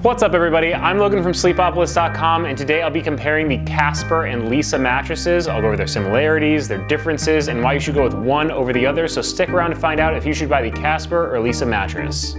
What's up everybody, I'm Logan from Sleepopolis.com, and today I'll be comparing the Casper and Leesa mattresses. I'll go over their similarities, their differences, and why you should go with one over the other, so stick around to find out if you should buy the Casper or Leesa mattress.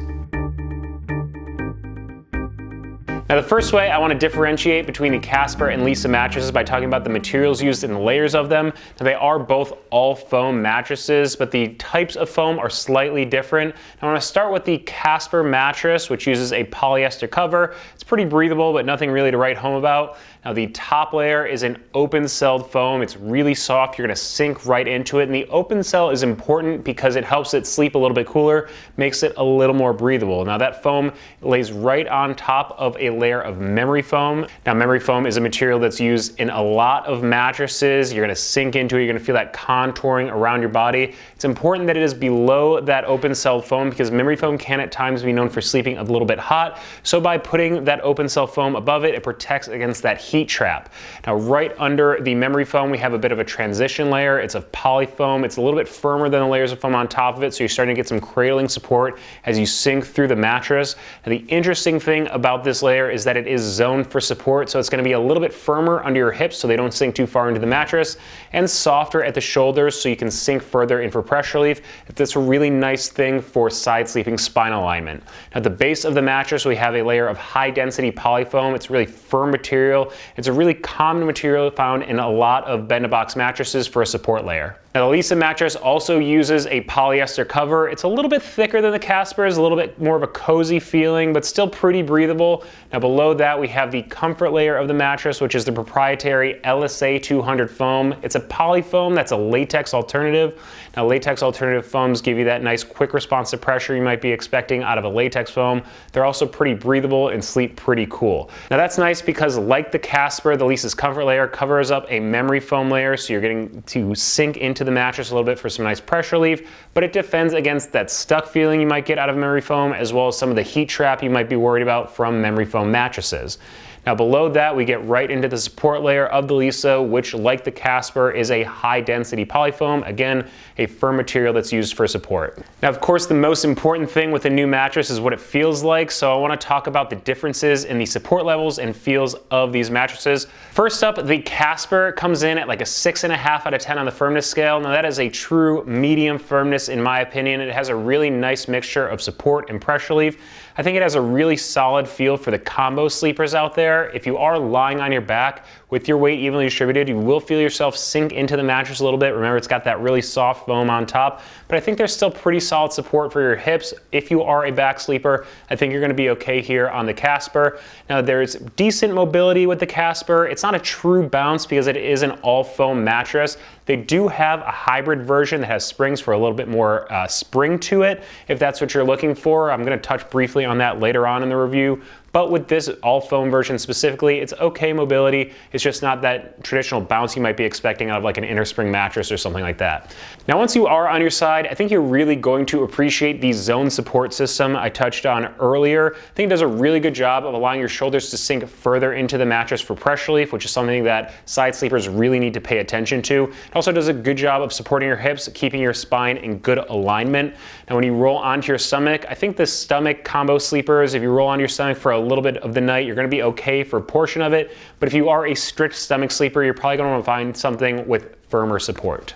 Now the first way I want to differentiate between the Casper and Leesa mattresses by talking about the materials used and the layers of them. Now they are both all foam mattresses, but the types of foam are slightly different. Now I want to start with the Casper mattress, which uses a polyester cover. It's pretty breathable, but nothing really to write home about. Now the top layer is an open-celled foam. It's really soft. You're going to sink right into it. And the open cell is important because it helps it sleep a little bit cooler, makes it a little more breathable. Now that foam lays right on top of a layer of memory foam. Now memory foam is a material that's used in a lot of mattresses. You're going to sink into it. You're going to feel that contouring around your body. It's important that it is below that open-celled foam because memory foam can at times be known for sleeping a little bit hot. So by putting that open-cell foam above it, it protects against that heat trap. Now right under the memory foam we have a bit of a transition layer. It's of poly foam. It's a little bit firmer than the layers of foam on top of it, so you're starting to get some cradling support as you sink through the mattress. Now the interesting thing about this layer is that it is zoned for support, so it's going to be a little bit firmer under your hips so they don't sink too far into the mattress, and softer at the shoulders so you can sink further in for pressure relief. That's a really nice thing for side sleeping spine alignment. Now at the base of the mattress we have a layer of high density poly foam. It's really firm material. It's a really common material found in a lot of bed-in-a-box mattresses for a support layer. Now the Leesa mattress also uses a polyester cover. It's a little bit thicker than the Casper's, a little bit more of a cozy feeling, but still pretty breathable. Now below that we have the comfort layer of the mattress, which is the proprietary LSA 200 foam. It's a poly foam that's a latex alternative. Now latex alternative foams give you that nice quick response to pressure you might be expecting out of a latex foam. They're also pretty breathable and sleep pretty cool. Now that's nice because like the Casper, the Leesa's comfort layer covers up a memory foam layer, so you're getting to sink into the mattress a little bit for some nice pressure relief, but it defends against that stuck feeling you might get out of memory foam, as well as some of the heat trap you might be worried about from memory foam mattresses. Now below that we get right into the support layer of the Leesa, which like the Casper is a high density polyfoam, again a firm material that's used for support. Now of course the most important thing with a new mattress is what it feels like, so I want to talk about the differences in the support levels and feels of these mattresses. First up, the Casper comes in at like a 6.5 out of 10 on the firmness scale. Now that is a true medium firmness in my opinion. It has a really nice mixture of support and pressure relief. I think it has a really solid feel for the combo sleepers out there. If you are lying on your back with your weight evenly distributed, you will feel yourself sink into the mattress a little bit. Remember, it's got that really soft foam on top, but I think there's still pretty solid support for your hips. If you are a back sleeper, I think you're going to be okay here on the Casper. Now there's decent mobility with the Casper. It's not a true bounce because it is an all foam mattress. They do have a hybrid version that has springs for a little bit more spring to it, if that's what you're looking for. I'm going to touch briefly on that later on in the review. But with this all foam version specifically, it's okay mobility. It's just not that traditional bounce you might be expecting out of like an inner spring mattress or something like that. Now once you are on your side, I think you're really going to appreciate the zone support system I touched on earlier. I think it does a really good job of allowing your shoulders to sink further into the mattress for pressure relief, which is something that side sleepers really need to pay attention to. It also does a good job of supporting your hips, keeping your spine in good alignment. Now when you roll onto your stomach, I think the stomach combo sleepers, if you roll onto your stomach for a little bit of the night, you're going to be okay for a portion of it, but if you are a strict stomach sleeper, you're probably going to want to find something with firmer support.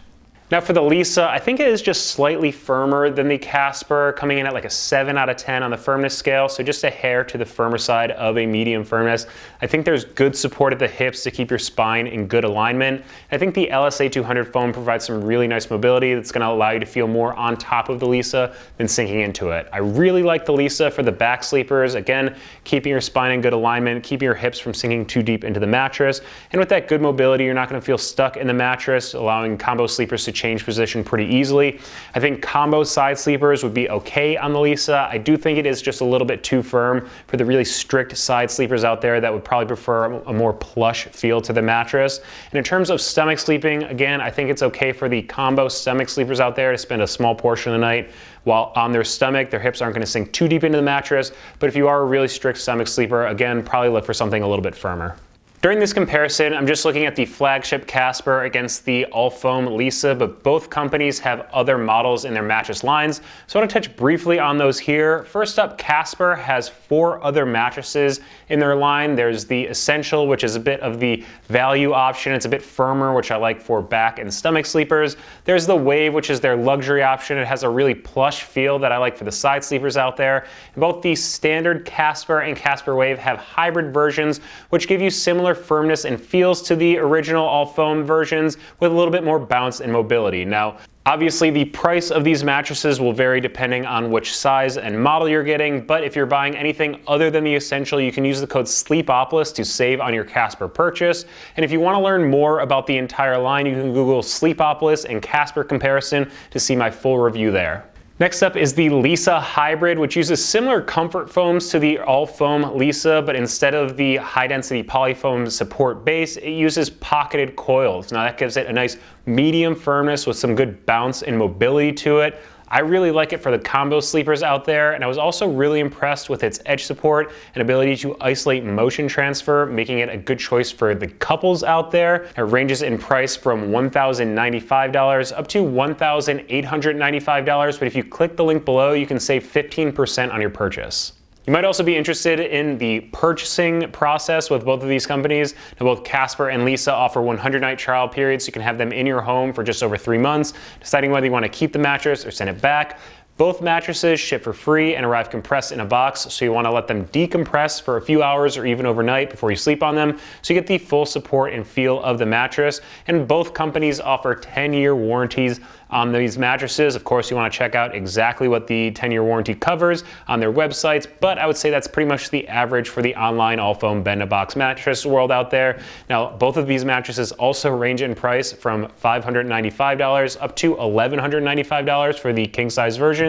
Now for the Leesa, I think it is just slightly firmer than the Casper, coming in at like a 7 out of 10 on the firmness scale, so just a hair to the firmer side of a medium firmness. I think there's good support at the hips to keep your spine in good alignment. I think the LSA 200 foam provides some really nice mobility that's going to allow you to feel more on top of the Leesa than sinking into it. I really like the Leesa for the back sleepers, again, keeping your spine in good alignment, keeping your hips from sinking too deep into the mattress, and with that good mobility, you're not going to feel stuck in the mattress, allowing combo sleepers to change position pretty easily. I think combo side sleepers would be okay on the Leesa. I do think it is just a little bit too firm for the really strict side sleepers out there that would probably prefer a more plush feel to the mattress. And in terms of stomach sleeping, again, I think it's okay for the combo stomach sleepers out there to spend a small portion of the night while on their stomach. Their hips aren't going to sink too deep into the mattress, but if you are a really strict stomach sleeper, again, probably look for something a little bit firmer. During this comparison, I'm just looking at the flagship Casper against the all-foam Leesa, but both companies have other models in their mattress lines, so I want to touch briefly on those here. First up, Casper has 4 other mattresses in their line. There's the Essential, which is a bit of the value option. It's a bit firmer, which I like for back and stomach sleepers. There's the Wave, which is their luxury option. It has a really plush feel that I like for the side sleepers out there. And both the standard Casper and Casper Wave have hybrid versions, which give you similar firmness and feels to the original all-foam versions with a little bit more bounce and mobility. Now, obviously the price of these mattresses will vary depending on which size and model you're getting, but if you're buying anything other than the Essential, you can use the code Sleepopolis to save on your Casper purchase. And if you want to learn more about the entire line, you can Google Sleepopolis and Casper comparison to see my full review there. Next up is the Leesa Hybrid, which uses similar comfort foams to the all-foam Leesa, but instead of the high-density polyfoam support base, it uses pocketed coils. Now that gives it a nice medium firmness with some good bounce and mobility to it. I really like it for the combo sleepers out there, and I was also really impressed with its edge support and ability to isolate motion transfer, making it a good choice for the couples out there. It ranges in price from $1,095 up to $1,895, but if you click the link below, you can save 15% on your purchase. You might also be interested in the purchasing process with both of these companies. Now, both Casper and Leesa offer 100-night trial periods, so you can have them in your home for just over 3 months, deciding whether you want to keep the mattress or send it back. Both mattresses ship for free and arrive compressed in a box, so you want to let them decompress for a few hours or even overnight before you sleep on them, so you get the full support and feel of the mattress. And both companies offer 10-year warranties on these mattresses. Of course, you want to check out exactly what the 10-year warranty covers on their websites, but I would say that's pretty much the average for the online all-foam bend-a-box mattress world out there. Now, both of these mattresses also range in price from $595 up to $1,195 for the king-size versions.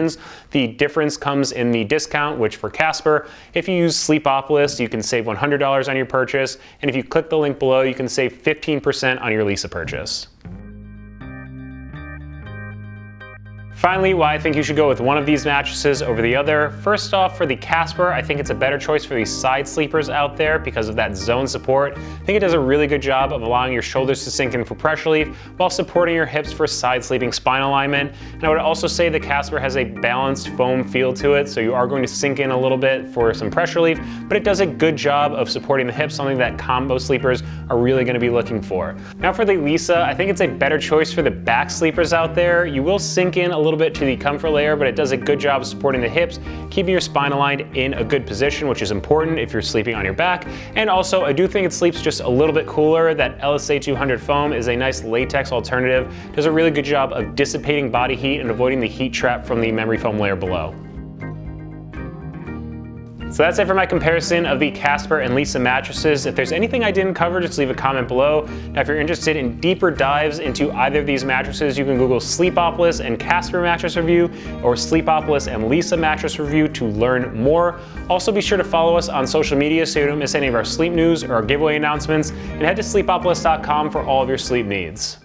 The difference comes in the discount, which for Casper, if you use Sleepopolis, you can save $100 on your purchase, and if you click the link below, you can save 15% on your Leesa purchase. Finally, why I think you should go with one of these mattresses over the other. First off, for the Casper, I think it's a better choice for these side sleepers out there because of that zone support. I think it does a really good job of allowing your shoulders to sink in for pressure relief while supporting your hips for side sleeping spine alignment. And I would also say the Casper has a balanced foam feel to it, so you are going to sink in a little bit for some pressure relief, but it does a good job of supporting the hips, something that combo sleepers are really going to be looking for. Now for the Leesa, I think it's a better choice for the back sleepers out there. You will sink in a little bit to the comfort layer, but it does a good job of supporting the hips, keeping your spine aligned in a good position, which is important if you're sleeping on your back. And also, I do think it sleeps just a little bit cooler. That LSA 200 foam is a nice latex alternative. Does a really good job of dissipating body heat and avoiding the heat trap from the memory foam layer below. So that's it for my comparison of the Casper and Leesa mattresses. If there's anything I didn't cover, just leave a comment below. Now, if you're interested in deeper dives into either of these mattresses, you can Google Sleepopolis and Casper mattress review or Sleepopolis and Leesa mattress review to learn more. Also, be sure to follow us on social media so you don't miss any of our sleep news or our giveaway announcements, and head to sleepopolis.com for all of your sleep needs.